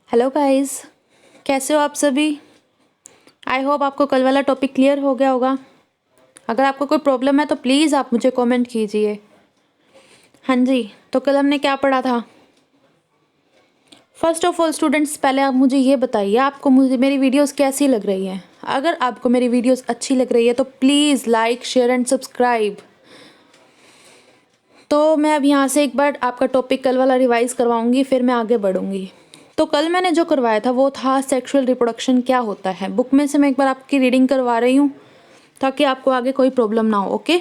Hello guys, कैसे हो आप सभी। आई होप आपको कल वाला टॉपिक क्लियर हो गया होगा। अगर आपको कोई प्रॉब्लम है तो प्लीज़ आप मुझे कमेंट कीजिए। हाँ जी, तो कल हमने क्या पढ़ा था। फर्स्ट ऑफ ऑल स्टूडेंट्स, पहले आप मुझे ये बताइए आपको मुझे मेरी वीडियोस कैसी लग रही हैं। अगर आपको मेरी वीडियोस अच्छी लग रही है तो please like share and subscribe. तो मैं अब यहाँ से एक बार आपका टॉपिक कल वाला रिवाइज करवाऊंगी, फिर मैं आगे बढ़ूंगी। तो कल मैंने जो करवाया था वो था सेक्सुअल रिप्रोडक्शन क्या होता है। बुक में से मैं एक बार आपकी रीडिंग करवा रही हूँ ताकि आपको आगे कोई प्रॉब्लम ना हो। ओके,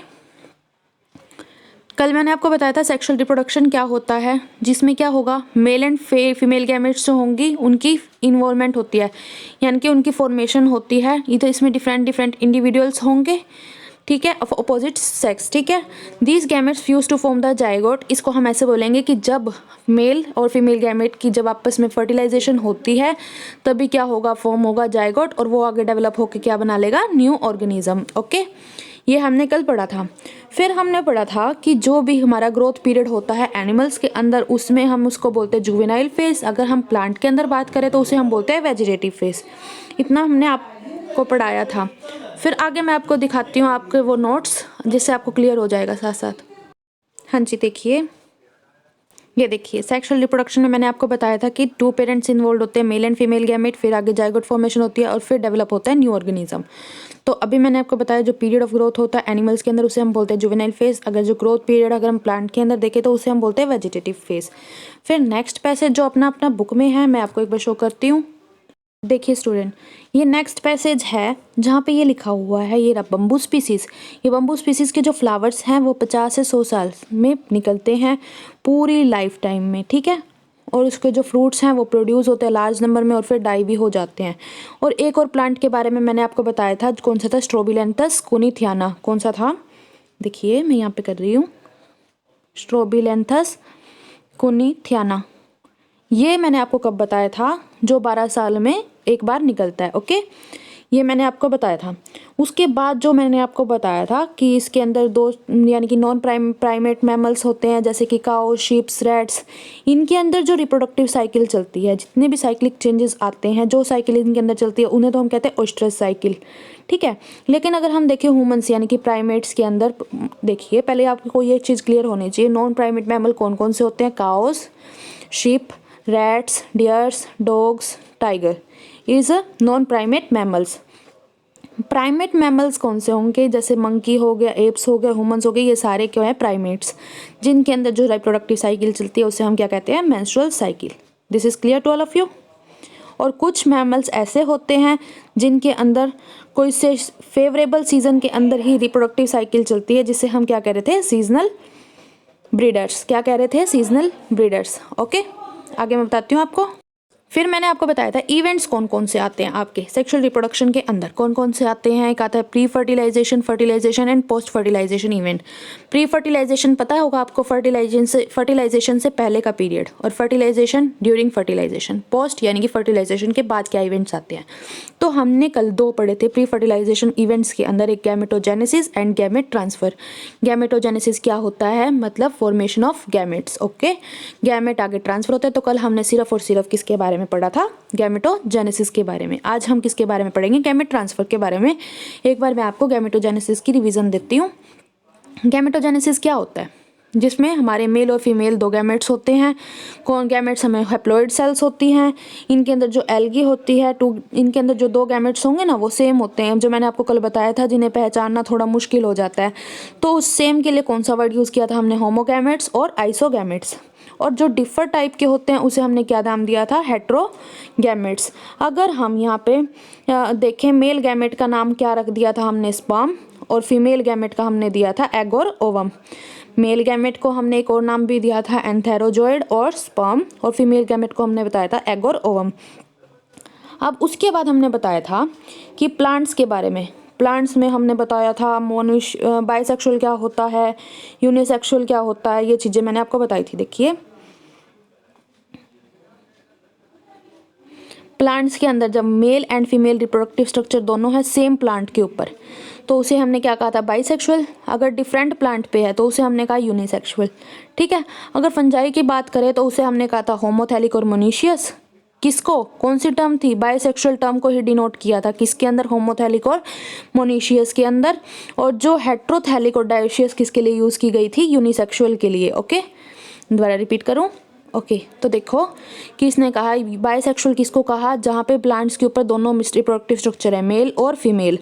कल मैंने आपको बताया था सेक्सुअल रिप्रोडक्शन क्या होता है, जिसमें क्या होगा, मेल एंड फीमेल गैमेट्स जो होंगी उनकी इन्वॉल्वमेंट होती है, यानी कि उनकी फॉर्मेशन होती है। इधर इसमें डिफरेंट डिफरेंट इंडिविजुअल्स होंगे, ठीक है, ऑफ अपोजिट सेक्स, ठीक है। These gametes fuse to form the zygote. इसको हम ऐसे बोलेंगे कि जब मेल और फीमेल गैमेट की जब आपस में फर्टिलाइजेशन होती है तभी क्या होगा, फॉर्म होगा जाइगोट, और वो आगे डेवलप होकर क्या बना लेगा, न्यू ऑर्गेनिज्म। ओके, ये हमने कल पढ़ा था। फिर हमने पढ़ा था कि जो भी हमारा ग्रोथ पीरियड होता है एनिमल्स के अंदर, उसमें हम उसको बोलते हैं जुवेनाइल फेज। अगर हम प्लांट के अंदर बात करें तो उसे हम बोलते हैं वेजिटेटिव फेज। इतना हमने आपको पढ़ाया था। फिर आगे मैं आपको दिखाती हूँ आपके वो नोट्स, जिससे आपको क्लियर हो जाएगा साथ साथ। हाँ जी, देखिए, ये देखिए, सेक्सुअल रिप्रोडक्शन में मैंने आपको बताया था कि 2 पेरेंट्स इन्वॉल्व होते हैं, मेल एंड फीमेल गैमेट, फिर आगे जाइगोट फॉर्मेशन होती है और फिर डेवलप होता है न्यू ऑर्गेनिज्म। तो अभी मैंने आपको बताया जो पीरियड ऑफ ग्रोथ होता है एनिमल्स के अंदर उसे हम बोलते हैं जुवेनाइल फेज। अगर जो ग्रोथ पीरियड अगर हम प्लांट के अंदर देखें तो उसे हम बोलते हैं वेजिटेटिव फेज। फिर नेक्स्ट पैसेज जो अपना अपना बुक में है, मैं आपको एक बार शो करती हूँ। देखिए स्टूडेंट, ये नेक्स्ट पैसेज है जहाँ पे ये लिखा हुआ है, ये बम्बू स्पीसीज। ये बम्बू स्पीसीज के जो फ्लावर्स हैं वो 50 से 100 साल में निकलते हैं, पूरी लाइफ टाइम में, ठीक है। और उसके जो फ्रूट्स हैं वो प्रोड्यूस होते हैं लार्ज नंबर में और फिर डाई भी हो जाते हैं। और एक और प्लांट के बारे में मैंने आपको बताया था, कौन सा था, स्ट्रोबिलेंथस कुनिथियाना। कौन सा था, देखिए मैं यहाँ पे कर रही हूँ, स्ट्रोबिलेंथस कुनिथियाना। ये मैंने आपको कब बताया था, जो 12 साल में एक बार निकलता है। ओके, ये मैंने आपको बताया था। उसके बाद जो मैंने आपको बताया था कि इसके अंदर 2 यानी कि नॉन प्राइमेट मैमल्स होते हैं, जैसे कि काउ, शीप्स, रैट्स। इनके अंदर जो रिप्रोडक्टिव साइकिल चलती है, जितने भी साइक्लिक चेंजेस आते हैं, जो साइकिल इनके अंदर चलती है उन्हें तो हम कहते हैं ओस्ट्रस साइकिल, ठीक है। लेकिन अगर हम देखें ह्यूमंस यानी कि प्राइमेट्स के अंदर, देखिए पहले आपको ये चीज़ क्लियर होनी चाहिए, नॉन प्राइमेट मैमल कौन कौन से होते हैं, cows, sheep, rats, dears, dogs, tiger is non primate mammals. Primate mammals कौन से होंगे, जैसे मंकी हो गया, एप्स हो गया, ह्यूमंस हो गए, ये सारे क्यों हैं, प्राइमेट्स, जिनके अंदर जो रिप्रोडक्टिव साइकिल चलती है उसे हम क्या कहते हैं, menstrual cycle. This is clear to all of you. और कुछ मैमल्स ऐसे होते हैं जिनके अंदर कोई से फेवरेबल सीजन के अंदर ही रिप्रोडक्टिव साइकिल चलती है, जिसे हम क्या कह रहे थे, सीजनल ब्रीडर्स। क्या कह रहे थे, सीजनल ब्रीडर्स। ओके, आगे मैं बताती हूँ आपको। फिर मैंने आपको बताया था इवेंट्स कौन कौन से आते हैं आपके सेक्सुअल रिप्रोडक्शन के अंदर, कौन कौन से आते हैं। एक आता है pre fertilization, fertilization and post fertilization event. Pre fertilization पता होगा आपको, फर्टिलाइजेशन से पहले का पीरियड, और फर्टिलाइजेशन ड्यूरिंग फर्टिलाइजेशन। पोस्ट यानी कि फर्टिलाइजेशन के बाद क्या इवेंट्स आते हैं। तो हमने कल 2 पढ़े थे प्री फर्टिलाइजेशन इवेंट्स के अंदर, एक gametogenesis and gamete transfer. Gametogenesis क्या होता है, मतलब formation of gametes. Okay, gamete आगे ट्रांसफर होते हैं। तो कल हमने सिर्फ और सिर्फ किसके बारे में पढ़ा था, गैमेटोजेनेसिस के बारे में। आज हम किसके बारे में पढ़ेंगे, गैमेट ट्रांसफर के बारे में। एक बार मैं आपको गैमेटोजेनेसिस की रिवीजन देती हूँ। गैमेटोजेनेसिस क्या होता है, जिसमें हमारे मेल और फीमेल 2 गैमेट्स होते हैं। कौन गैमेट्स, हमें हैप्लॉइड सेल्स होती हैं। इनके अंदर जो एल्गी होती है, इनके अंदर जो 2 गैमेट्स होंगे ना वो सेम होते हैं, जो मैंने आपको कल बताया था, जिन्हें पहचानना थोड़ा मुश्किल हो जाता है। तो उस सेम के लिए कौन सा वर्ड यूज़ किया था हमने, होमोगैमेट्स और आइसोगैमेट्स। और जो डिफर टाइप के होते हैं उसे हमने क्या नाम दिया था, हेट्रोगैमेट्स। अगर हम यहाँ पे देखें, मेल गैमेट का नाम क्या रख दिया था हमने, स्पर्म, और फीमेल गैमेट का हमने दिया था एग और ओवम। मेल गैमेट को हमने एक और नाम भी दिया था एंथेरोजॉइड और स्पर्म, और फीमेल गैमेट को हमने बताया था एग और ओवम। अब उसके बाद हमने बताया था कि प्लांट्स के बारे में। प्लांट्स में हमने बताया था बाइसेक्सुअल क्या होता है, यूनिसेक्सुअल क्या होता है, ये चीज़ें मैंने आपको बताई थी। देखिए प्लांट्स के अंदर जब male and female reproductive structure दोनों है सेम प्लांट के ऊपर, तो उसे हमने क्या कहा था, बाइसेक्सुअल। अगर डिफरेंट प्लांट पे है तो उसे हमने कहा यूनिसेक्सुअल, ठीक है। अगर फंजाई की बात करें तो उसे हमने कहा था होमोथैलिक और मोनीशियस, किसको, कौन सी टर्म थी, बाइसेक्सुअल टर्म को ही डिनोट किया था, किसके अंदर, होमोथैलिक और मोनीशियस के अंदर। और जो हेट्रोथैलिक और डायोशियस किसके लिए यूज की गई थी, यूनिसेक्सुअल के लिए। ओके, दोबारा रिपीट करूं। ओके, तो देखो किसने कहा बाइसेक्सुअल किसको कहा, जहाँ पे प्लांट्स के ऊपर दोनों रिप्रोडक्टिव स्ट्रक्चर है, मेल और फीमेल,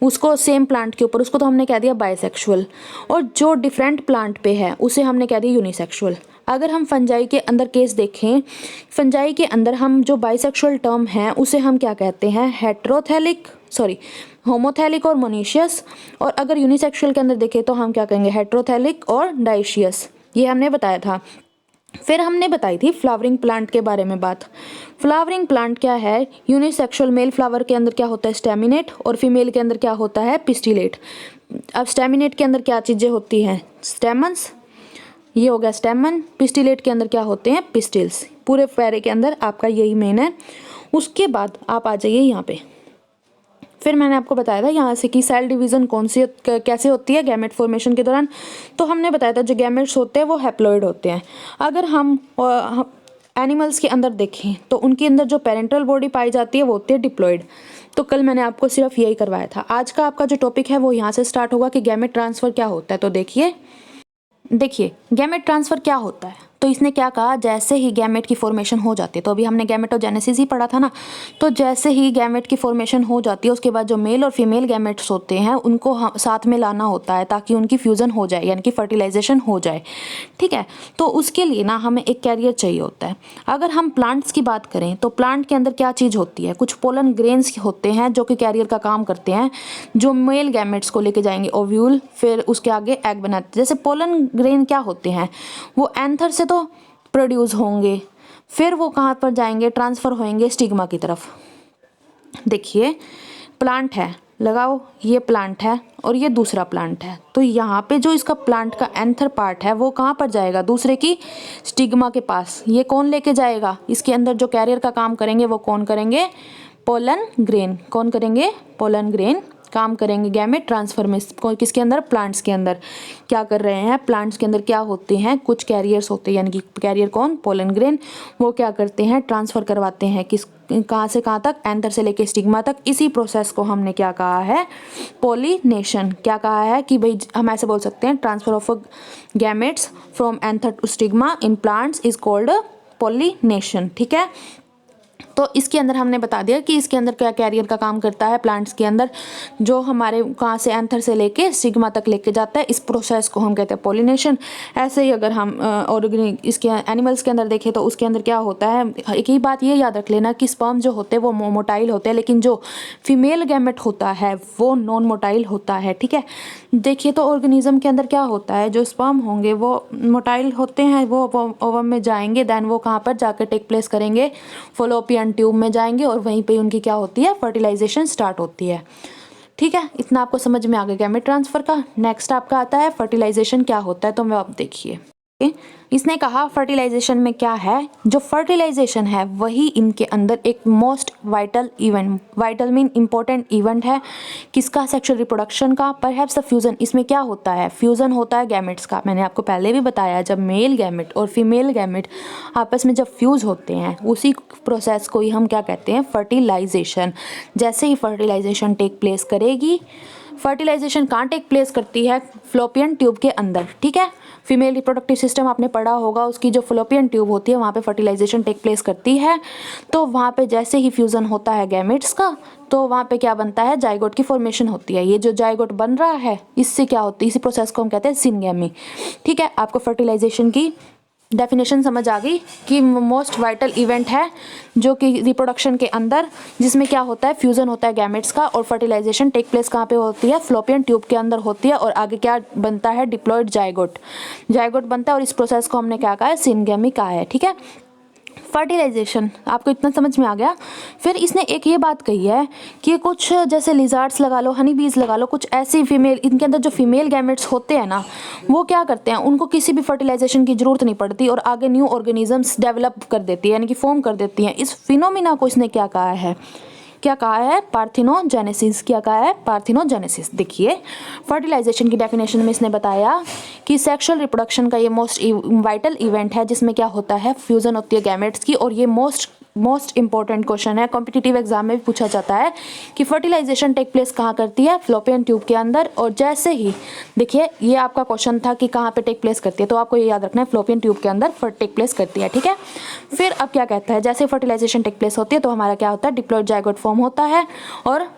उसको सेम प्लांट के ऊपर, उसको तो हमने कह दिया बाइसेक्सुअल। और जो डिफरेंट प्लांट पे है उसे हमने कह दिया यूनिसेक्सुअल। अगर हम फंजाई के अंदर केस देखें, फंजाई के अंदर हम जो बाइसेक्सुअल टर्म है उसे हम क्या कहते हैं, होमोथैलिक और मोनीशियस। और अगर यूनिसेक्सुअल के अंदर देखें तो हम क्या कहेंगे, हेट्रोथैलिक और डाइशियस। ये हमने बताया था। फिर हमने बताई थी फ्लावरिंग प्लांट के बारे में बात। फ्लावरिंग प्लांट क्या है, यूनिसेक्सुअल मेल फ्लावर के अंदर क्या होता है, स्टेमिनेट, और फीमेल के अंदर क्या होता है, पिस्टिलेट। अब स्टेमिनेट के अंदर क्या चीज़ें होती हैं, स्टेमन्स, ये हो गया स्टेमन। पिस्टिलेट के अंदर क्या होते हैं, पिस्टिल्स। पूरे पैरे के अंदर आपका यही मेन है। उसके बाद आप आ जाइए यहाँ पे। फिर मैंने आपको बताया था यहाँ से कि सेल डिवीज़न कैसे होती है गैमेट फॉर्मेशन के दौरान। तो हमने बताया था जो गैमेट्स होते हैं वो हैप्लॉइड होते हैं। अगर हम एनिमल्स के अंदर देखें तो उनके अंदर जो पेरेंटल बॉडी पाई जाती है वो होती है डिप्लॉइड। तो कल मैंने आपको सिर्फ यही करवाया था। आज का आपका जो टॉपिक है वो यहाँ से स्टार्ट होगा कि गैमेट ट्रांसफ़र क्या होता है। तो देखिए गैमेट ट्रांसफ़र क्या होता है। तो इसने क्या कहा, जैसे ही गैमेट की फॉर्मेशन हो जाती है, तो अभी हमने गैमेटोजेनेसिस ही पढ़ा था ना, तो जैसे ही गैमेट की फॉर्मेशन हो जाती है उसके बाद जो मेल और फीमेल गैमेट्स होते हैं उनको साथ में लाना होता है ताकि उनकी फ्यूज़न हो जाए, यानी कि फर्टिलाइजेशन हो जाए। ठीक है, तो उसके लिए ना हमें एक कैरियर चाहिए होता है। अगर हम प्लांट्स की बात करें तो प्लांट के अंदर क्या चीज़ होती है, कुछ पोलन ग्रेन्स होते हैं जो कि कैरियर का काम करते हैं, जो मेल गैमेट्स को लेके जाएंगे ओव्यूल, फिर उसके आगे एग बनाते हैं। जैसे पोलन ग्रेन क्या होते हैं, वो एंथर से तो प्रोड्यूस होंगे, फिर वो कहाँ पर जाएंगे, ट्रांसफ़र होंगे स्टिग्मा की तरफ। देखिए प्लांट है, लगाओ, ये प्लांट है और ये दूसरा प्लांट है। तो यहाँ पे जो इसका प्लांट का एंथर पार्ट है वो कहाँ पर जाएगा, दूसरे की स्टिग्मा के पास। ये कौन लेके जाएगा, इसके अंदर जो कैरियर का काम करेंगे वो कौन करेंगे, पोलन ग्रेन। कौन करेंगे, पोलन ग्रेन काम करेंगे गैमेट ट्रांसफर में। किसके अंदर, प्लांट्स के अंदर। क्या कर रहे हैं, प्लांट्स के अंदर क्या होते हैं, कुछ कैरियर्स होते हैं, यानी कि कैरियर कौन, पोलन ग्रेन। वो क्या करते हैं, ट्रांसफ़र करवाते हैं किस, कहाँ से कहाँ तक, एंथर से लेके स्टिग्मा तक। इसी प्रोसेस को हमने क्या कहा है, पॉलिनेशन। क्या कहा है कि भाई हम ऐसे बोल सकते हैं, transfer of gametes from anther to stigma in plants is called pollination. ठीक है, तो इसके अंदर हमने बता दिया कि इसके अंदर क्या कैरियर का काम करता है प्लांट्स के अंदर, जो हमारे कहाँ से एंथर से लेके स्टिग्मा तक लेके जाता है। इस प्रोसेस को हम कहते हैं पॉलिनेशन। ऐसे ही अगर हम ऑर्गेनिक इसके एनिमल्स के अंदर देखें तो उसके अंदर क्या होता है, एक ही बात ये याद रख लेना कि स्पर्म जो होते हैं वो मोटाइल होते हैं, लेकिन जो फीमेल गैमेट होता है वो नॉन मोटाइल होता है। ठीक है, देखिए तो ऑर्गेनिज्म के अंदर क्या होता है, जो स्पर्म होंगे वो मोटाइल होते हैं, वो ओवम में जाएंगे, देन वो कहाँ पर जाकर टेक प्लेस करेंगे, फॉलोपियन ट्यूब में जाएंगे और वहीं पे उनकी क्या होती है, फर्टिलाइजेशन स्टार्ट होती है। ठीक है, इतना आपको समझ में आ गया गैमेट ट्रांसफर का। नेक्स्ट आपका आता है फर्टिलाइजेशन क्या होता है। तो मैं आप देखिए, इसने कहा फर्टिलाइजेशन में क्या है, जो फर्टिलाइजेशन है वही इनके अंदर एक most vital event, vital mean important event है किसका, सेक्सुअल रिप्रोडक्शन का। परहैप्स द फ्यूजन, इसमें क्या होता है, फ्यूजन होता है गैमेट्स का। मैंने आपको पहले भी बताया, जब मेल गैमेट और फीमेल गैमेट आपस में जब फ्यूज होते हैं उसी प्रोसेस को ही हम क्या कहते हैं, फर्टिलाइजेशन। जैसे ही फर्टिलाइजेशन टेक प्लेस करेगी, फर्टिलाइजेशन कहाँ टेक प्लेस करती है, फ्लोपियन ट्यूब के अंदर। ठीक है, फीमेल रिप्रोडक्टिव सिस्टम आपने पढ़ा होगा, उसकी जो फ्लोपियन ट्यूब होती है वहाँ पे फर्टिलाइजेशन टेक प्लेस करती है। तो वहाँ पे जैसे ही फ्यूज़न होता है गैमेट्स का, तो वहाँ पे क्या बनता है, जाइगोट की फॉर्मेशन होती है। ये जो जाइगोट बन रहा है इससे क्या होती है, इसी प्रोसेस को हम कहते हैं सिनगैमी। ठीक है, आपको फर्टिलाइजेशन की डेफिनेशन समझ आ गई कि मोस्ट वाइटल इवेंट है जो कि रिप्रोडक्शन के अंदर, जिसमें क्या होता है, फ्यूजन होता है गैमेट्स का और फर्टिलाइजेशन टेक प्लेस कहाँ पे होती है, फ्लोपियन ट्यूब के अंदर होती है। और आगे क्या बनता है, डिप्लॉयड जाइगोट, जाइगोट बनता है और इस प्रोसेस को हमने क्या कहा है, सिनगैमी कहा है। ठीक है, फर्टिलाइजेशन आपको इतना समझ में आ गया। फिर इसने एक ये बात कही है कि कुछ जैसे लिजार्ड्स लगा लो, हनी बीज लगा लो, कुछ ऐसी फीमेल, इनके अंदर जो फीमेल गैमेट्स होते हैं ना, वो क्या करते हैं, उनको किसी भी फर्टिलाइजेशन की जरूरत नहीं पड़ती और आगे न्यू ऑर्गेनिजम्स डेवलप कर देती है, यानी कि फॉर्म कर देती हैं। इस फिनोमिना को इसने क्या कहा है, क्या कहा है, पार्थिनोजेनेसिस। क्या कहा है, पार्थिनोजेनेसिस। देखिए फर्टिलाइजेशन की डेफिनेशन में इसने बताया कि सेक्सुअल रिप्रोडक्शन का ये मोस्ट वाइटल इवेंट है जिसमें क्या होता है, फ्यूजन होती है गैमेट्स की, और ये मोस्ट मोस्ट इंपॉर्टेंट क्वेश्चन है, कॉम्पिटिटिव एग्जाम में भी पूछा जाता है कि फर्टिलाइजेशन टेक प्लेस कहाँ करती है, फ्लोपियन ट्यूब के अंदर। और जैसे ही देखिए ये आपका क्वेश्चन था कि कहाँ पे टेक प्लेस करती है, तो आपको ये याद रखना है फ्लोपियन ट्यूब के अंदर टेक प्लेस करती है, ठीक है। फिर अब क्या कहता है, जैसे फर्टिलाइजेशन टेक प्लेस होती है तो हमारा क्या होता है, डिप्लॉयड जायगोट फॉर्म होता है, और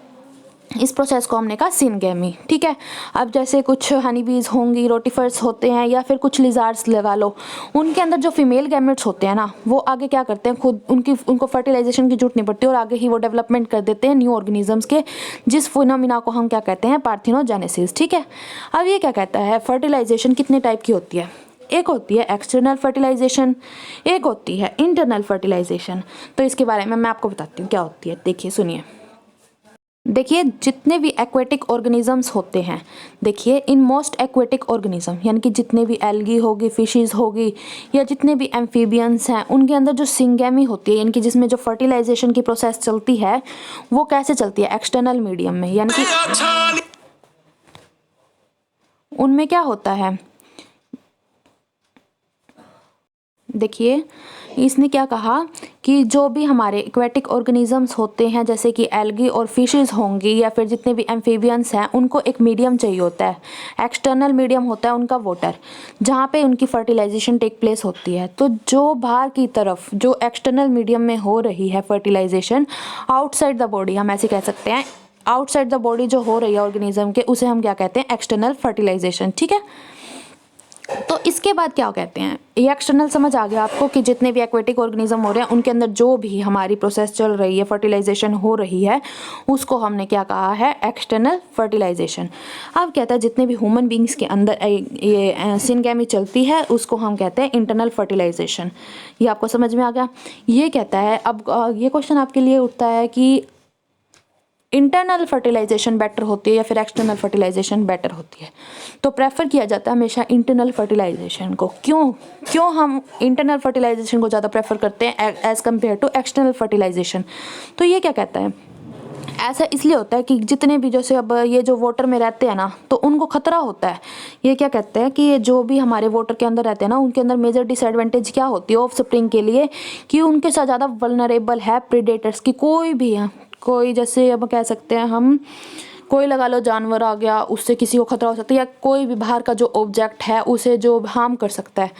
इस प्रोसेस को हमने कहा सिनगेमी, ठीक है। अब जैसे कुछ हनी बीज होंगी, रोटिफर्स होते हैं, या फिर कुछ लिजार्ड्स लगा लो, उनके अंदर जो फीमेल गैमेट्स होते हैं ना, वो आगे क्या करते हैं, खुद उनको फर्टिलाइजेशन की जरूरत नहीं पड़ती और आगे ही वो डेवलपमेंट कर देते हैं न्यू ऑर्गेनिजम्स के, जिस फिनोमिना को हम क्या कहते हैं, पार्थिनोजेनेसिस, ठीक है। अब ये क्या कहता है, फर्टिलाइजेशन कितने टाइप की होती है, एक होती है एक्सटर्नल फर्टिलाइजेशन, एक होती है इंटरनल फर्टिलाइजेशन। तो इसके बारे में मैं आपको बताती हूँ क्या होती है। देखिए सुनिए, देखिए जितने भी एक्वेटिक ऑर्गेनिजम्स होते हैं, देखिए इन मोस्ट एक्वेटिक ऑर्गेनिज्म यानी कि जितने भी एल्गी होगी, फिशेस होगी, या जितने भी एम्फीबियंस हैं, उनके अंदर जो सिंगेमी होती है यानी कि जिसमें जो फर्टिलाइजेशन की प्रोसेस चलती है वो कैसे चलती है, एक्सटर्नल मीडियम में। यानी कि उनमें क्या होता है, देखिए इसने क्या कहा कि जो भी हमारे एक्वेटिक ऑर्गेनिजम्स होते हैं जैसे कि एल्गी और फिशेस होंगी, या फिर जितने भी एम्फीबियंस हैं, उनको एक मीडियम चाहिए होता है, एक्सटर्नल मीडियम होता है उनका वाटर, जहाँ पे उनकी फर्टिलाइजेशन टेक प्लेस होती है। तो जो बाहर की तरफ जो एक्सटर्नल मीडियम में हो रही है फर्टिलाइजेशन, आउटसाइड द बॉडी, हम ऐसे कह सकते हैं, आउटसाइड द बॉडी जो हो रही है ऑर्गेनिज्म के, उसे हम क्या कहते हैं, एक्सटर्नल फर्टिलाइजेशन, ठीक है। तो इसके बाद क्या कहते हैं, ये एक्सटर्नल समझ आ गया आपको कि जितने भी एक्वेटिक ऑर्गेनिज्म हो रहे हैं उनके अंदर जो भी हमारी प्रोसेस चल रही है, फर्टिलाइजेशन हो रही है, उसको हमने क्या कहा है, एक्सटर्नल फर्टिलाइजेशन। अब कहता है जितने भी ह्यूमन बींग्स के अंदर ये सिनगेमी चलती है उसको हम कहते हैं इंटरनल फर्टिलाइजेशन। ये आपको समझ में आ गया। ये कहता है, अब ये क्वेश्चन आपके लिए उठता है कि इंटरनल फर्टिलाइजेशन बेटर होती है या फिर एक्सटर्नल फर्टिलाइजेशन बेटर होती है। तो प्रेफर किया जाता है हमेशा इंटरनल फर्टिलाइजेशन को। क्यों हम इंटरनल फर्टिलाइजेशन को ज़्यादा प्रेफर करते हैं as compare to external fertilization. तो ये क्या कहता है, ऐसा इसलिए होता है कि जितने भी जैसे अब ये जो वाटर में रहते हैं ना, तो उनको खतरा होता है। ये क्या कहते हैं कि ये जो भी हमारे वाटर के अंदर रहते हैं ना, उनके अंदर मेजर डिसएडवांटेज क्या होती है ऑफ स्प्रिंग के लिए, कि उनके साथ ज़्यादा वल्नरेबल है प्रीडेटर्स की। कोई जैसे अब कह सकते हैं हम, कोई लगा लो जानवर आ गया, उससे किसी को खतरा हो सकता है, या कोई भी बाहर का जो ऑब्जेक्ट है उसे जो हार्म कर सकता है,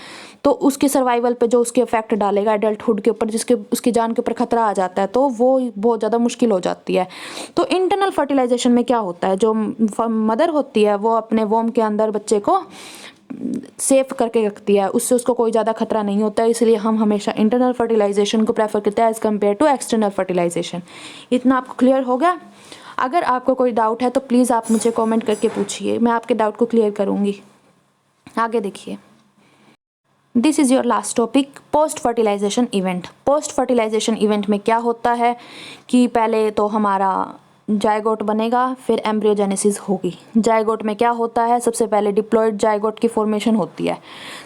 तो उसके सर्वाइवल पे जो उसके इफेक्ट डालेगा एडल्टहुड के ऊपर, जिसके उसकी जान के ऊपर खतरा आ जाता है, तो वो बहुत ज़्यादा मुश्किल हो जाती है। तो इंटरनल फर्टिलाइजेशन में क्या होता है, जो मदर होती है वो अपने वोम के अंदर बच्चे को सेफ करके रखती है, उससे उसको कोई ज़्यादा खतरा नहीं होता है, इसलिए हम हमेशा इंटरनल फर्टिलाइजेशन को प्रेफर करते हैं as compare to external fertilization. इतना आपको क्लियर हो गया। अगर आपको कोई डाउट है तो प्लीज़ आप मुझे कमेंट करके पूछिए, मैं आपके डाउट को क्लियर करूँगी। आगे देखिए, this is your last topic, post fertilization event. Post fertilization event में क्या होता है कि पहले तो हमारा जायगोट बनेगा, फिर एम्ब्रियोजेनेसिस होगी। जायगोट में क्या होता है, सबसे पहले डिप्लॉयड जायगोट की फॉर्मेशन होती है।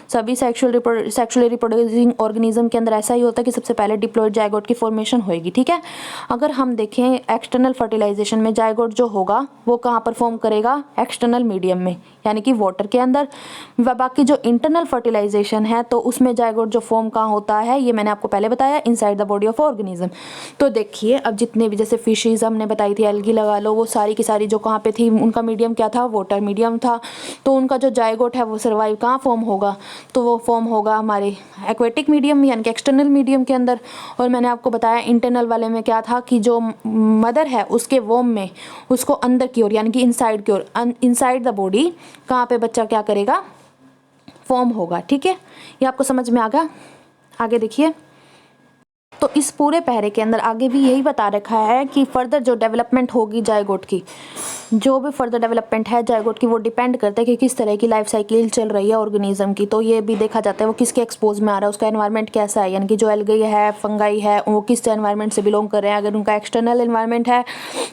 सभी सेक्सुअली रिप्रोड्यूसिंग ऑर्गेनिज्म के अंदर ऐसा ही होता है कि सबसे पहले डिप्लॉयड जायगोट की फॉर्मेशन होगी, ठीक है। अगर हम देखें एक्सटर्नल फर्टिलाइजेशन में, जायगोट जो होगा वो कहाँ पर फॉर्म करेगा, एक्सटर्नल मीडियम में यानी कि वाटर के अंदर। व बाकी जो इंटरनल फर्टिलाइजेशन है तो उसमें जायगोट जो फॉर्म कहाँ होता है, ये मैंने आपको पहले बताया, inside the body of organism. तो देखिए अब जितने भी जैसे फिशेज हमने बताई थी, एल्गी लगा लो, वो सारी की सारी जो कहाँ पे थी, उनका मीडियम क्या था, वाटर मीडियम था। तो उनका जो जायगोट है वो सर्वाइव कहाँ फॉर्म होगा, तो वो फॉर्म होगा हमारे एक्वेटिक मीडियम यानी कि एक्सटर्नल मीडियम के अंदर। और मैंने आपको बताया इंटरनल वाले में क्या था कि जो मदर है उसके वोम में, उसको अंदर की ओर यानी कि इनसाइड की ओर, इनसाइड द बॉडी कहाँ पे बच्चा क्या करेगा, फॉर्म होगा, ठीक है। ये आपको समझ में आ गया। आगे देखिए, तो इस पूरे पैरे के अंदर आगे भी यही बता रखा है कि फर्दर जो डेवलपमेंट होगी जायगोट की, जो भी फर्दर डेवलपमेंट है जायगोट की, वो डिपेंड करता है कि किस तरह की लाइफ साइकिल चल रही है ऑर्गेनिज्म की। तो ये भी देखा जाता है वो किसके एक्सपोज में आ रहा है, उसका एनवायरनमेंट कैसा है, यानी कि जो एल्गी है, फंगाई है, वो किस एनवायरनमेंट से बिलोंग कर रहे हैं। अगर उनका एक्सटर्नल एनवायरनमेंट है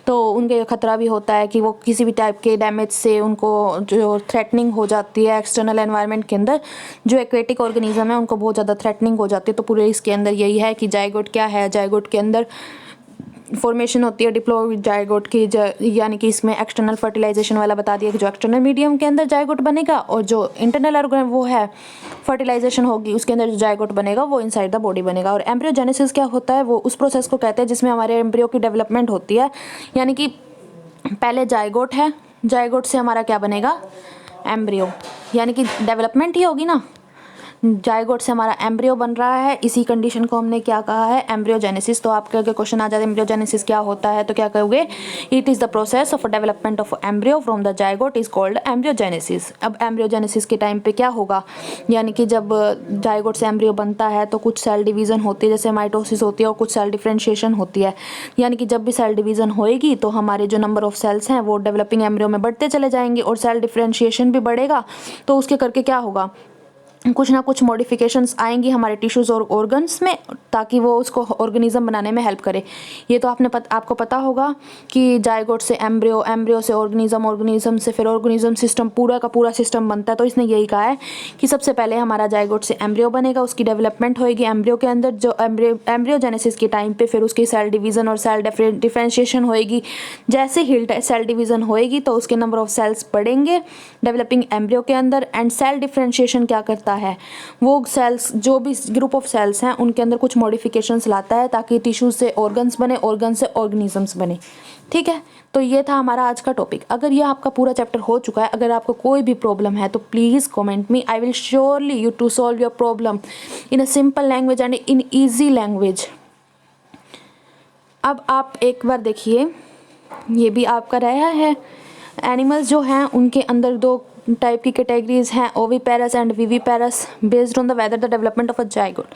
तो उनके खतरा भी होता है कि वो किसी भी टाइप के डैमेज से उनको जो थ्रेटनिंग हो जाती है एक्सटर्नल एनवायरनमेंट के अंदर। जो एक्वेटिक ऑर्गेनिज्म है उनको बहुत ज़्यादा थ्रेटनिंग हो जाती है। तो पूरे इसके अंदर यही है कि जायगोट क्या है, जायगोट के अंदर फॉर्मेशन होती है डिप्लॉइड जायगोट की, यानी कि इसमें एक्सटर्नल फर्टिलाइजेशन वाला बता दिया कि जो एक्सटर्नल मीडियम के अंदर जायगोट बनेगा, और जो इंटरनल ऑर्गन वो है फर्टिलाइजेशन होगी उसके अंदर जो जायगोट बनेगा वो इनसाइड द बॉडी बनेगा। और एम्ब्रियोजेनेसिस क्या होता है, वो उस प्रोसेस को कहते हैं जिसमें हमारे एम्ब्रियो की डेवलपमेंट होती है। यानी कि पहले जायगोट है, जायगोट से हमारा क्या बनेगा, एम्ब्रियो, यानी कि डेवलपमेंट ही होगी ना। जायगोट से हमारा एम्ब्रियो बन रहा है, इसी कंडीशन को हमने क्या कहा है, एम्ब्रियोजेनेसिस। तो आपके अगर क्वेश्चन आ जाए एम्ब्रियोजेनेसिस क्या होता है तो क्या कहोगे, it is the process of development of embryo from the zygote is called embryogenesis. अब एम्ब्रियोजेनेसिस के टाइम पे क्या होगा, यानी कि जब जायगोट से एम्ब्रियो बनता है तो कुछ सेल डिवीज़न होती है, जैसे माइटोसिस होती है, और कुछ सेल डिफ्रेंशिएशन होती है। यानी कि जब भी सेल डिवीज़न होएगी तो हमारे जो नंबर ऑफ सेल्स हैं वो डेवलपिंग एम्ब्रियो में बढ़ते चले जाएंगे, और सेल डिफ्रेंशिएशन भी बढ़ेगा। तो उसके करके क्या होगा, कुछ ना कुछ मॉडिफिकेशंस आएंगी हमारे टिश्यूज़ और ऑर्गन्स में, ताकि वो उसको ऑर्गेनिज्म बनाने में हेल्प करे। ये तो आपको पता होगा कि जायगोट से एम्ब्रियो, एम्ब्रियो से ऑर्गेनिज्म, ऑर्गेनिज्म से फिर ऑर्गेनिज्म सिस्टम, पूरा का पूरा सिस्टम बनता है। तो इसने यही कहा है कि सबसे पहले हमारा जायगोट से एम्ब्रियो बनेगा, उसकी डेवलपमेंट होएगी एम्ब्रियो के अंदर, जो एम्ब्रियोजेनेसिस के टाइम पे फिर उसकी सेल डिवीज़न और सेल डिफ्रेंशिएशन होएगी। जैसे ही सेल डिवीज़न होएगी तो उसके नंबर ऑफ सेल्स बढ़ेंगे डेवलपिंग एम्ब्रियो के अंदर। एंड सेल डिफ्रेंशिएशन क्या करता है, वो सेल्स, जो भी ग्रुप ऑफ सेल्स हैं उनके अंदर कुछ मॉडिफिकेशंस लाता है ताकि टिश्यू से ऑर्गन्स बने, ऑर्गन से ऑर्गेनिजम्स बने। ठीक है, तो ये था हमारा आज का टॉपिक। अगर ये आपका पूरा चैप्टर हो चुका है, अगर आपको कोई भी प्रॉब्लम है तो please comment me, I will surely you to solve your problem in a simple language and in easy language. अब आप एक बार देखिए, ये भी आपका रहा है, एनिमल्स जो हैं उनके अंदर दो टाइप की कैटेगरीज हैं, oviparous and viviparous, based on the whether the development of a zygote.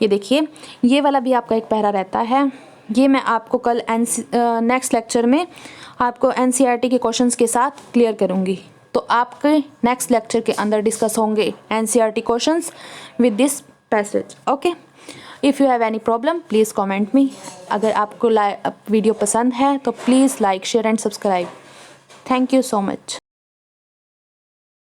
ये देखिए, ये वाला भी आपका एक पैरा रहता है। ये मैं आपको कल नेक्स्ट लेक्चर में आपको एनसीईआरटी के क्वेश्चंस के साथ क्लियर करूँगी। तो आपके नेक्स्ट लेक्चर के अंदर डिस्कस होंगे NCERT questions with this passage. Okay, if you have any problem please comment मी। अगर आपको वीडियो पसंद है तो please like, share and subscribe. Thank you so much.